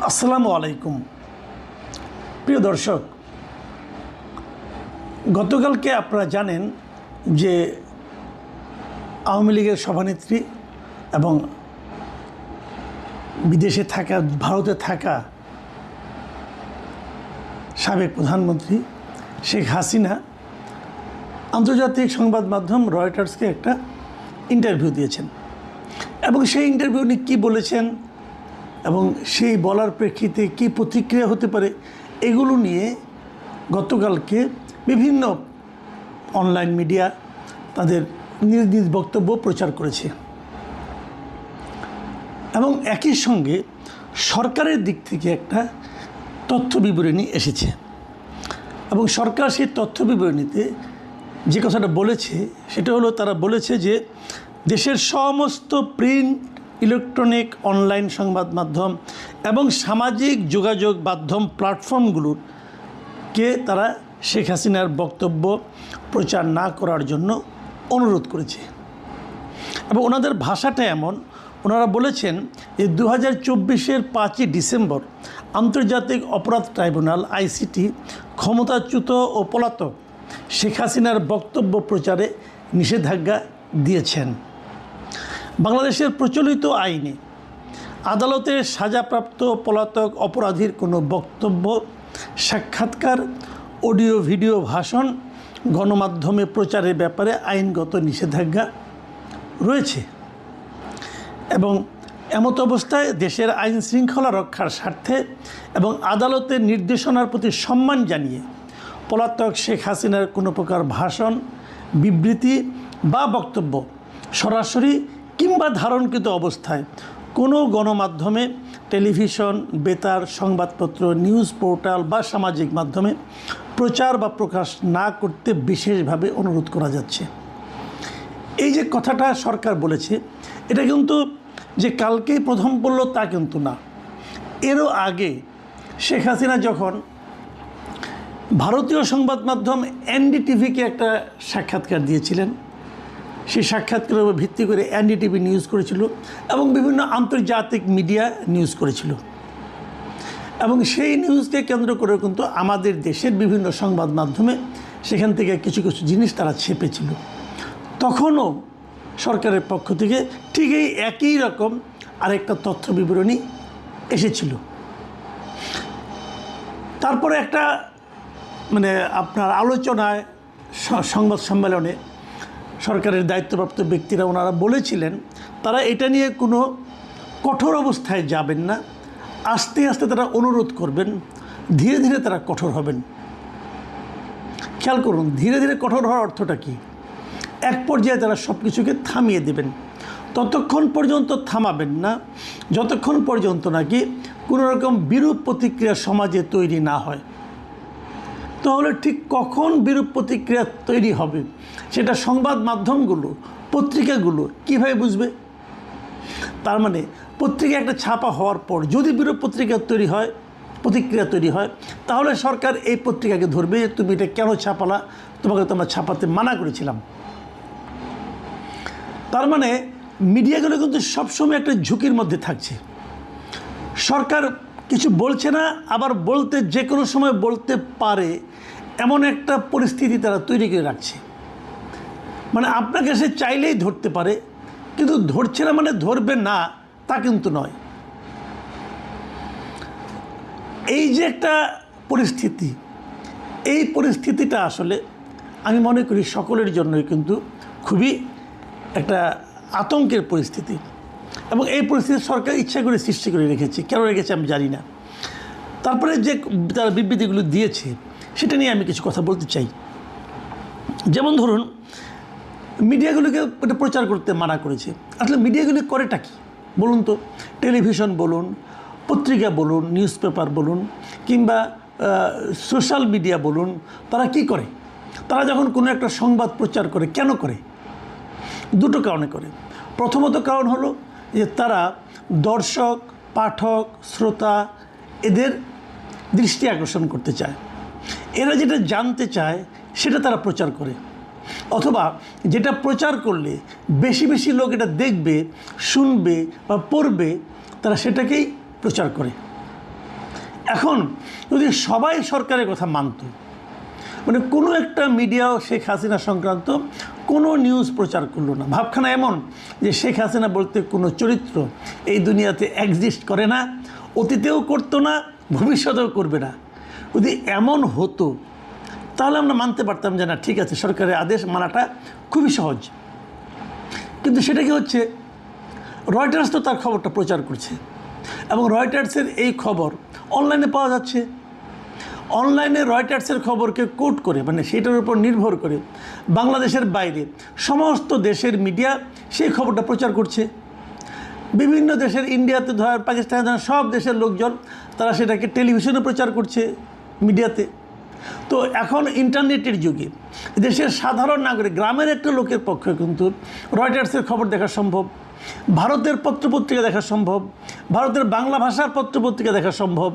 আসসালামু আলাইকুম প্রিয় দর্শক, গতকালকে আপনারা জানেন যে আওয়ামী লীগের সভানেত্রী এবং বিদেশে থাকা ভারতে থাকা সাবেক প্রধানমন্ত্রী শেখ হাসিনা আন্তর্জাতিক সংবাদ মাধ্যম রয়টার্সকে একটা ইন্টারভিউ দিয়েছেন এবং সেই ইন্টারভিউ উনি কী বলেছেন এবং সেই বলার প্রেক্ষিতে কী প্রতিক্রিয়া হতে পারে এগুলো নিয়ে গতকালকে বিভিন্ন অনলাইন মিডিয়া তাদের নিজ নিজ বক্তব্য প্রচার করেছে এবং একই সঙ্গে সরকারের দিক থেকে একটা তথ্য বিবরণী এসেছে এবং সরকার সেই তথ্য বিবরণীতে যে কথাটা বলেছে সেটা হলো, তারা বলেছে যে দেশের সমস্ত প্রিন্ট, ইলেকট্রনিক, অনলাইন সংবাদ মাধ্যম এবং সামাজিক যোগাযোগ মাধ্যম প্ল্যাটফর্মগুলোকে তারা শেখ হাসিনার বক্তব্য প্রচার না করার জন্য অনুরোধ করেছে এবং ওনাদের ভাষাটা এমন, ওনারা বলেছেন যে 2024-এর 5ই ডিসেম্বর আন্তর্জাতিক অপরাধ ট্রাইব্যুনাল আইসিটি ক্ষমতাচ্যুত ও পলাতক শেখ হাসিনার বক্তব্য প্রচারে নিষেধাজ্ঞা দিয়েছেন। বাংলাদেশের প্রচলিত আইনে আদালতের সাজাপ্রাপ্ত পলাতক অপরাধীর কোনো বক্তব্য, সাক্ষাৎকার, অডিও ভিডিও ভাষণ গণমাধ্যমে প্রচারের ব্যাপারে আইনগত নিষেধাজ্ঞা রয়েছে এবং এমত অবস্থায় দেশের আইন শৃঙ্খলা রক্ষার স্বার্থে এবং আদালতের নির্দেশনার প্রতি সম্মান জানিয়ে পলাতক শেখ হাসিনার কোনো প্রকার ভাষণ, বিবৃতি বা বক্তব্য সরাসরি কিংবা ধারণকৃত অবস্থায় কোনো গণমাধ্যমে, টেলিভিশন, বেতার, সংবাদপত্র, নিউজ পোর্টাল বা সামাজিক মাধ্যমে প্রচার বা প্রকাশ না করতে বিশেষভাবে অনুরোধ করা যাচ্ছে। এই যে কথাটা সরকার বলেছে, এটা কিন্তু যে কালকেই প্রথম বলল তা কিন্তু না। এরও আগে শেখ হাসিনা যখন ভারতীয় সংবাদ মাধ্যম এনডিটিভিকে একটা সাক্ষাৎকার দিয়েছিলেন, সেই সাক্ষাৎকারের উপর ভিত্তি করে এনডিটিভি নিউজ করেছিল এবং বিভিন্ন আন্তর্জাতিক মিডিয়া নিউজ করেছিল এবং সেই নিউজকে কেন্দ্র করে কিন্তু আমাদের দেশের বিভিন্ন সংবাদ মাধ্যমে সেখান থেকে কিছু কিছু জিনিস তারা ছেপেছিল। তখনও সরকারের পক্ষ থেকে ঠিক এই একই রকম আরেকটা তথ্য বিবরণী এসেছিল। তারপরে একটা আপনার আলোচনায়, সংবাদ সম্মেলনে সরকারের দায়িত্বপ্রাপ্ত ব্যক্তিরা ওনারা বলেছিলেন তারা এটা নিয়ে কোনো কঠোর অবস্থায় যাবেন না, আস্তে আস্তে তারা অনুরোধ করবেন, ধীরে ধীরে তারা কঠোর হবেন। খেয়াল করুন, ধীরে ধীরে কঠোর হওয়ার অর্থটা কী? এক পর্যায়ে তারা সব কিছুকে থামিয়ে দেবেন। ততক্ষণ পর্যন্ত থামাবেন না যতক্ষণ পর্যন্ত নাকি কোনো রকম বিরূপ প্রতিক্রিয়া সমাজে তৈরি না হয়। তাহলে ঠিক কখন বিরূপ প্রতিক্রিয়া তৈরি হবে সেটা সংবাদ মাধ্যমগুলো, পত্রিকাগুলো কীভাবে বুঝবে? তার মানে পত্রিকা একটা ছাপা হওয়ার পর যদি বিরূপ প্রতিক্রিয়া তৈরি হয় তাহলে সরকার এই পত্রিকাকে ধরবে যে তুমি এটা কেন ছাপালা, তোমাকে তো আমরা ছাপাতে মানা করেছিলাম। তার মানে মিডিয়াগুলো কিন্তু সবসময় একটা ঝুঁকির মধ্যে থাকছে। সরকার কিছু বলছে না, আবার বলতে যে কোনো সময় বলতে পারে এমন একটা পরিস্থিতি তারা তৈরি করে রাখছে। মানে আপনাকে সে চাইলেই ধরতে পারে, কিন্তু ধরছে না মানে ধরবে না তা কিন্তু নয়। এই যে একটা পরিস্থিতি, এই পরিস্থিতিটা আসলে আমি মনে করি সকলের জন্যই কিন্তু খুবই একটা আতঙ্কের পরিস্থিতি এবং এই পরিস্থিতি সরকার ইচ্ছা করে সৃষ্টি করে রেখেছে। কেন রেখেছে আমি জানি না। তারপরে যে তারা বিবৃতিগুলো দিয়েছে সেটা নিয়ে আমি কিছু কথা বলতে চাই। যেমন ধরুন, মিডিয়াগুলোকে এটা প্রচার করতে মানা করেছে। আসলে মিডিয়াগুলি করেটা কি বলুন তো? টেলিভিশন বলুন, পত্রিকা বলুন, নিউজ পেপার বলুন কিংবা সোশ্যাল মিডিয়া বলুন, তারা কি করে? তারা যখন কোনো একটা সংবাদ প্রচার করে, কেন করে? দুটো কারণে করে। প্রথমত কারণ হলো যে তারা দর্শক, পাঠক, শ্রোতা এদের দৃষ্টি আকর্ষণ করতে চায়। এরা যেটা জানতে চায় সেটা তারা প্রচার করে, অথবা যেটা প্রচার করলে বেশি বেশি লোক এটা দেখবে, শুনবে বা পড়বে, তারা সেটাকেই প্রচার করে। এখন যদি সবাই সরকারের কথা মানত, মানে কোনো একটা মিডিয়াও শেখ হাসিনা সংক্রান্ত কোনো নিউজ প্রচার করলো না, ভাবখানা এমন যে শেখ হাসিনা বলতে কোনো চরিত্র এই দুনিয়াতে এক্সিস্ট করে না, অতীতেও করতো না, ভবিষ্যতেও করবে না, যদি এমন হতো তাহলে আমরা মানতে পারতাম যে না ঠিক আছে, সরকারের আদেশ মানাটা খুবই সহজ। কিন্তু সেটা কি হচ্ছে, রয়টার্স তো তার খবরটা প্রচার করছে এবং রয়টার্সের এই খবর অনলাইনে পাওয়া যাচ্ছে। অনলাইনে রয়টার্সের খবরকে কোট করে, মানে সেটার উপর নির্ভর করে বাংলাদেশের বাইরে সমস্ত দেশের মিডিয়া সেই খবরটা প্রচার করছে। বিভিন্ন দেশের, ইন্ডিয়াতে ধর, পাকিস্তানে ধর, সব দেশের লোকজন তারা সেটাকে টেলিভিশনে প্রচার করছে, মিডিয়াতে। তো এখন ইন্টারনেটের যুগে দেশের সাধারণ নাগরিক, গ্রামের একটা লোকের পক্ষে কিন্তু রয়টার্সের খবর দেখা সম্ভব, ভারতের পত্রপত্রিকা দেখা সম্ভব, ভারতের বাংলা ভাষার পত্রপত্রিকা দেখা সম্ভব।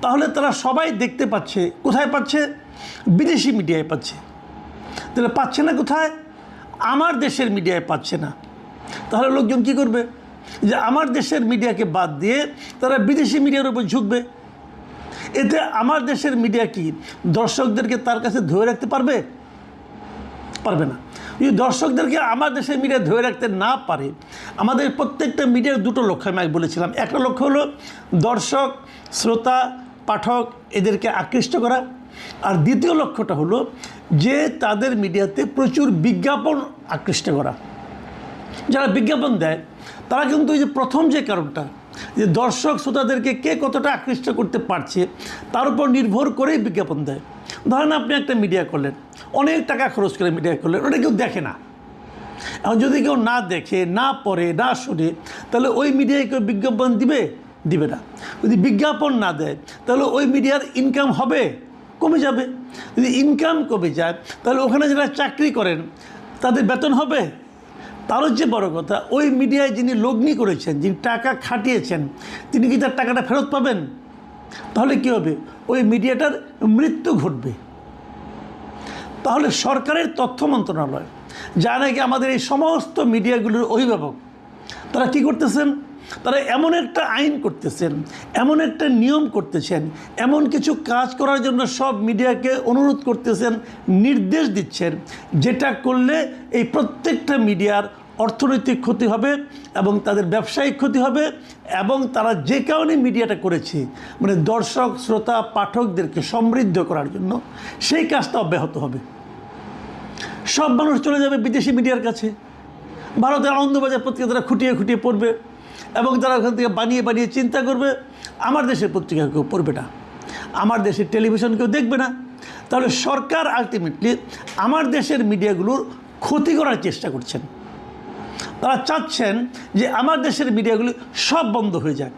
তাহলে তারা সবাই দেখতে পাচ্ছে, কোথায় পাচ্ছে? বিদেশি মিডিয়ায় পাচ্ছে। তাহলে পাচ্ছে না কোথায়? আমার দেশের মিডিয়ায় পাচ্ছে না। তাহলে লোকজন কী করবে? যে আমার দেশের মিডিয়াকে বাদ দিয়ে তারা বিদেশি মিডিয়ার উপর ঝুঁকবে। এতে আমার দেশের মিডিয়া কি দর্শকদেরকে তার কাছে ধরে রাখতে পারবে? পারবে না। যদি দর্শকদেরকে আমার দেশের মিডিয়া ধরে রাখতে না পারে, আমাদের প্রত্যেকটা মিডিয়ার দুটো লক্ষ্য আমি বলেছিলাম। একটা লক্ষ্য হলো দর্শক, শ্রোতা, পাঠক এদেরকে আকৃষ্ট করা, আর দ্বিতীয় লক্ষ্যটা হলো যে তাদের মিডিয়াতে প্রচুর বিজ্ঞাপন আকৃষ্ট করা। যারা বিজ্ঞাপন দেয় তারা কিন্তু এই যে প্রথম যে কারণটা, যে দর্শক শ্রোতাদেরকে কে কতটা আকৃষ্ট করতে পারছে তার উপর নির্ভর করেই বিজ্ঞাপন দেয়। ধরেন আপনি একটা মিডিয়া করলেন, অনেক টাকা খরচ করে মিডিয়া করলেন, ওটা কেউ দেখে না। এখন যদি কেউ না দেখে, না পড়ে, না শোনে, তাহলে ওই মিডিয়ায় কেউ বিজ্ঞাপন দিবে না। যদি বিজ্ঞাপন না দেয় তাহলে ওই মিডিয়ার ইনকাম হবে, কমে যাবে। যদি ইনকাম কমে যায় তাহলে ওখানে যারা চাকরি করেন তাদের বেতন হবে। তারও যে বড় কথা, ওই মিডিয়ায় যিনি লগ্নি করেছেন, যিনি টাকা খাটিয়েছেন, তিনি কি তার টাকাটা ফেরত পাবেন? তাহলে কী হবে? ওই মিডিয়াটার মৃত্যু ঘটবে। তাহলে সরকারের তথ্য মন্ত্রণালয়, যা নাকি আমাদের এই সমস্ত মিডিয়াগুলোর অভিভাবক, তারা কি করতেছেন? তারা এমন একটা আইন করতেছেন, এমন একটা নিয়ম করতেছেন, এমন কিছু কাজ করার জন্য সব মিডিয়াকে অনুরোধ করতেছেন, নির্দেশ দিচ্ছেন, যেটা করলে এই প্রত্যেকটা মিডিয়ার অর্থনৈতিক ক্ষতি হবে এবং তাদের ব্যবসায়িক ক্ষতি হবে, এবং তারা যে কারণে মিডিয়াটা করেছে, মানে দর্শক, শ্রোতা, পাঠকদেরকে সমৃদ্ধ করার জন্য, সেই কাজটা অব্যাহত হবে। সব মানুষ চলে যাবে বিদেশি মিডিয়ার কাছে। ভারতের আনন্দবাজার পত্রিকা তারা খুঁটিয়ে খুঁটিয়ে পড়বে এবং তারা ওখান থেকে বানিয়ে বানিয়ে চিন্তা করবে। আমার দেশের পত্রিকা কেউ পড়বে না, আমার দেশের টেলিভিশন কেউ দেখবে না। তাহলে সরকার আলটিমেটলি আমার দেশের মিডিয়াগুলোর ক্ষতি করার চেষ্টা করছেন। তারা চাচ্ছেন যে আমার দেশের মিডিয়াগুলি সব বন্ধ হয়ে যাক।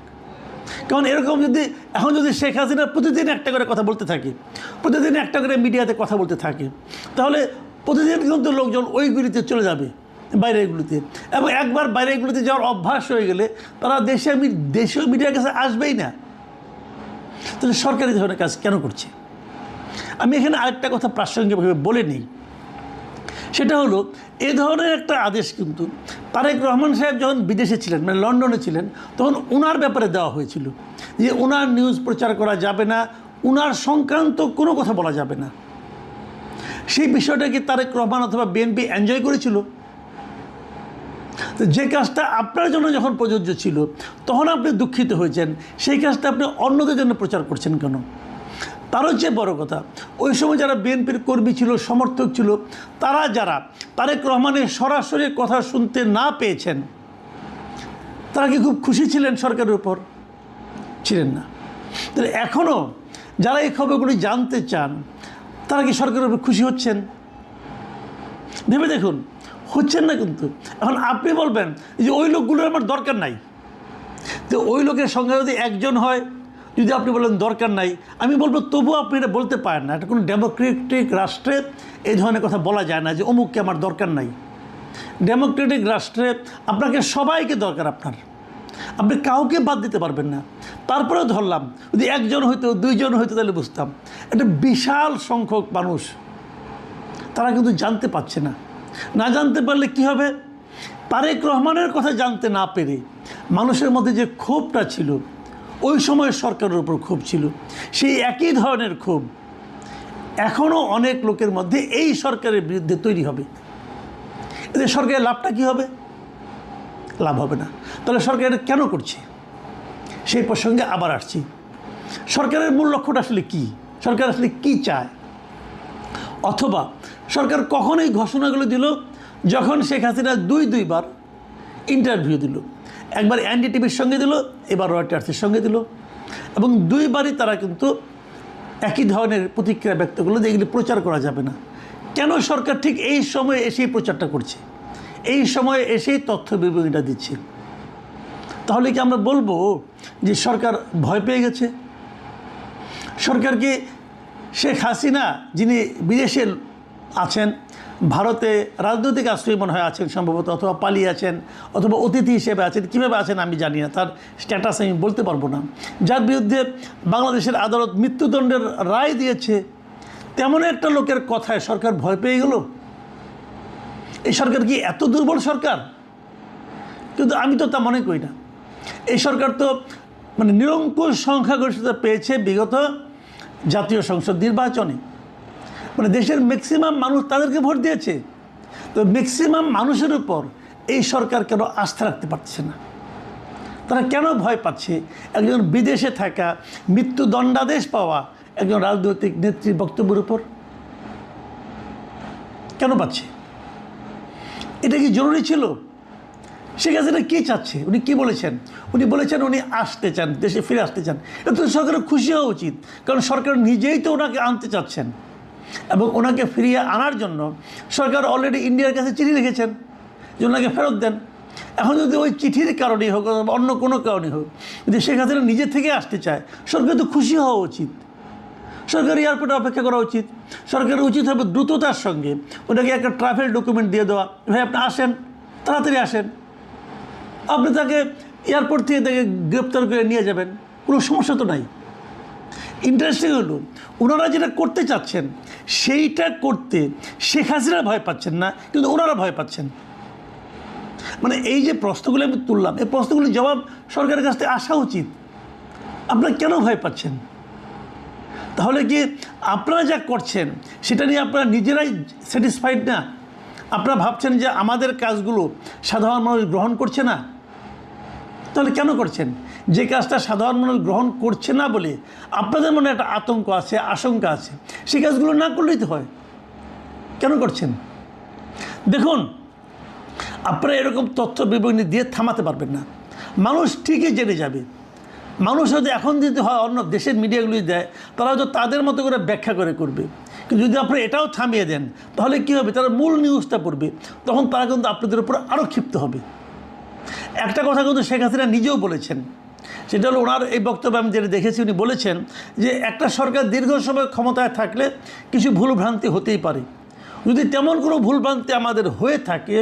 কারণ এরকম এখন যদি শেখ হাসিনা প্রতিদিন একটা করে কথা বলতে থাকে, প্রতিদিন একটা করে মিডিয়াতে কথা বলতে থাকে, তাহলে প্রতিদিন কিন্তু লোকজন ওইগুলিতে চলে যাবে, বাইরেগুলিতে। এবং একবার বাইরেগুলিতে যাওয়ার অভ্যাস হয়ে গেলে তারা দেশীয় মিডিয়ার কাছে আসবেই না। তাহলে সরকারি ধরনের কাজ কেন করছে? আমি এখানে আরেকটা কথা প্রাসঙ্গিকভাবে বলে নিই, সেটা হলো এ ধরনের একটা আদেশ কিন্তু তারেক রহমান সাহেব যখন বিদেশে ছিলেন, মানে লন্ডনে ছিলেন, তখন ওনার ব্যাপারে দেওয়া হয়েছিল যে ওনার নিউজ প্রচার করা যাবে না, ওনার সংক্রান্ত কোনো কথা বলা যাবে না। সেই বিষয়টা কি তারেক রহমান অথবা বিএনপি এনজয় করেছিল? তো যে কাজটা আপনার জন্য যখন প্রযোজ্য ছিল তখন আপনি দুঃখিত হয়েছেন, সেই কাজটা আপনি অন্যদের জন্য প্রচার করছেন কেন? তারও চেয়ে বড় কথা, ওই সময় যারা বিএনপির কর্মী ছিল, সমর্থক ছিল, তারা যারা তারেক রহমানের সরাসরি কথা শুনতে না পেয়েছেন, তারা কি খুব খুশি ছিলেন সরকারের উপর? ছিলেন না। তাহলে এখনও যারা এই খবরগুলি জানতে চান, তারা কি সরকারের উপর খুশি হচ্ছেন? ভেবে দেখুন, হচ্ছেন না। কিন্তু এখন আপনি বলবেন যে ওই লোকগুলোর আমার দরকার নাই। তো ওই লোকের সংখ্যা যদি একজন হয়, যদি আপনি বলেন দরকার নাই, আমি বলবো তবুও আপনি এটা বলতে পারেন না। এটা কোনো ডেমোক্রেটিক রাষ্ট্রে এই ধরনের কথা বলা যায় না যে অমুককে আমার দরকার নাই। ডেমোক্রেটিক রাষ্ট্রে আপনাকে সবাইকে দরকার, আপনি কাউকে বাদ দিতে পারবেন না। তারপরেও ধরলাম যদি একজন হইতো, দুইজন হইতো, তাহলে বুঝতাম। একটা বিশাল সংখ্যক মানুষ তারা কিন্তু জানতে পারছে না। না জানতে পারলে কি হবে? তারেক রহমানের কথা জানতে না পেরে মানুষের মধ্যে যে ক্ষোভটা ছিল, ওই সময় সরকারের উপর ক্ষোভ ছিল, সেই একই ধরনের ক্ষোভ এখনও অনেক লোকের মধ্যে এই সরকারের বিরুদ্ধে তৈরি হবে। এতে সরকারের লাভটা কী হবে? লাভ হবে না। তাহলে সরকার এটা কেন করছে? সেই প্রসঙ্গে আবার আসছি। সরকারের মূল লক্ষ্যটা আসলে কী? সরকার আসলে কী চায়? অথবা সরকার কখন এই ঘোষণাগুলো দিল? যখন শেখ হাসিনা দুইবার ইন্টারভিউ দিল। একবার এনডিটিভির সঙ্গে দিল, এবার রয়টার্সের সঙ্গে দিল, এবং দুইবারই তারা কিন্তু একই ধরনের প্রতিক্রিয়া ব্যক্ত করলো যে এগুলি প্রচার করা যাবে না। কেন সরকার ঠিক এই সময়ে এসেই প্রচারটা করছে, এই সময়ে এসেই তথ্য বিবরণীটা দিচ্ছে? তাহলে কি আমরা বলবো যে সরকার ভয় পেয়ে গেছে? সরকারকে শেখ হাসিনা, যিনি বিদেশে আছেন, ভারতে রাজনৈতিক আশ্রয় মনে হয় আছেন সম্ভবত, অথবা পালিয়ে আছেন, অথবা অতিথি হিসেবে আছেন, কীভাবে আছেন আমি জানি না, তার স্ট্যাটাস আমি বলতে পারবো না, যার বিরুদ্ধে বাংলাদেশের আদালত মৃত্যুদণ্ডের রায় দিয়েছে, তেমন একটা লোকের কথায় সরকার ভয় পেয়ে গেল? এই সরকার কি এত দুর্বল সরকার? কিন্তু আমি তো তা মনে করি না। এই সরকার তো মানে নিরঙ্কুশ সংখ্যাগরিষ্ঠতা পেয়েছে বিগত জাতীয় সংসদ নির্বাচনে। মানে দেশের ম্যাক্সিমাম মানুষ তাদেরকে ভোট দিয়েছে। তো ম্যাক্সিমাম মানুষের উপর এই সরকার কেন আস্থা রাখতে পারছে না? তারা কেন ভয় পাচ্ছে একজন বিদেশে থাকা, মৃত্যুদণ্ডাদেশ পাওয়া একজন রাজনৈতিক নেত্রীর বক্তব্যের উপর? কেন পাচ্ছে? এটা কি জরুরি ছিল? শেখ হাসিনা কী চাচ্ছে? উনি কী বলেছেন? উনি বলেছেন উনি আসতে চান, দেশে ফিরে আসতে চান। এটা তো সরকারের খুশি হওয়া উচিত, কারণ সরকার নিজেই তো ওনাকে আনতে চাচ্ছেন, এবং ওনাকে ফিরিয়ে আনার জন্য সরকার অলরেডি ইন্ডিয়ার কাছে চিঠি লিখেছেন যে ওনাকে ফেরত দেন। এখন যদি ওই চিঠির কারণেই হোক অথবা অন্য কোনো কারণে হোক, যদি শেখ হাসিনা নিজে থেকে আসতে চায়, সরকার তো খুশি হওয়া উচিত। সরকার এয়ারপোর্টে অপেক্ষা করা উচিত। সরকারের উচিত হবে দ্রুততার সঙ্গে ওনাকে একটা ট্রাভেল ডকুমেন্ট দিয়ে দেওয়া, ভাই আপনি আসেন, তাড়াতাড়ি আসেন, আপনি তাকে এয়ারপোর্ট থেকে তাকে গ্রেপ্তার করে নিয়ে যাবেন, কোনো সমস্যা তো নাই। ইন্টারেস্টিং হলো ওনারা যেটা করতে চাচ্ছেন সেইটা করতে শেখ হাসিনা ভয় পাচ্ছেন না, কিন্তু ওনারা ভয় পাচ্ছেন। মানে এই যে প্রশ্নগুলো আমি তুললাম, এই প্রশ্নগুলির জবাব সরকারের কাছ থেকে আসা উচিত। আপনারা কেন ভয় পাচ্ছেন? তাহলে কি আপনারা যা করছেন সেটা নিয়ে আপনারা নিজেরাই স্যাটিসফাইড না? আপনারা ভাবছেন যে আমাদের কাজগুলো সাধারণ মানুষ গ্রহণ করছে না? তাহলে কেন করছেন? যে কাজটা সাধারণ মানুষ গ্রহণ করছে না বলে আপনাদের মনে একটা আতঙ্ক আছে, আশঙ্কা আছে, সেই কাজগুলো না করলেই তো হয়। কেন করছেন? দেখুন, আপনারা এরকম তথ্য বিবরণী দিয়ে থামাতে পারবেন না। মানুষ ঠিকই জেনে যাবে। মানুষ হয়তো এখন দিতে হয় অন্য দেশের মিডিয়াগুলি দেয়, তারা হয়তো তাদের মতো করে ব্যাখ্যা করে করবে। কিন্তু যদি আপনারা এটাও থামিয়ে দেন তাহলে কী হবে? তারা মূল নিউজটা পড়বে, তখন তারা কিন্তু আপনাদের উপর আরও ক্ষিপ্ত হবে। একটা কথা কিন্তু শেখ হাসিনা নিজেও বলেছেন, সেটা হলো ওনার এই বক্তব্য আমি যেটা দেখেছি, উনি বলেছেন যে একটা সরকার দীর্ঘ সময় ক্ষমতায় থাকলে কিছু ভুলভ্রান্তি হতেই পারে। যদি তেমন কোনো ভুলভ্রান্তি আমাদের হয়ে থাকে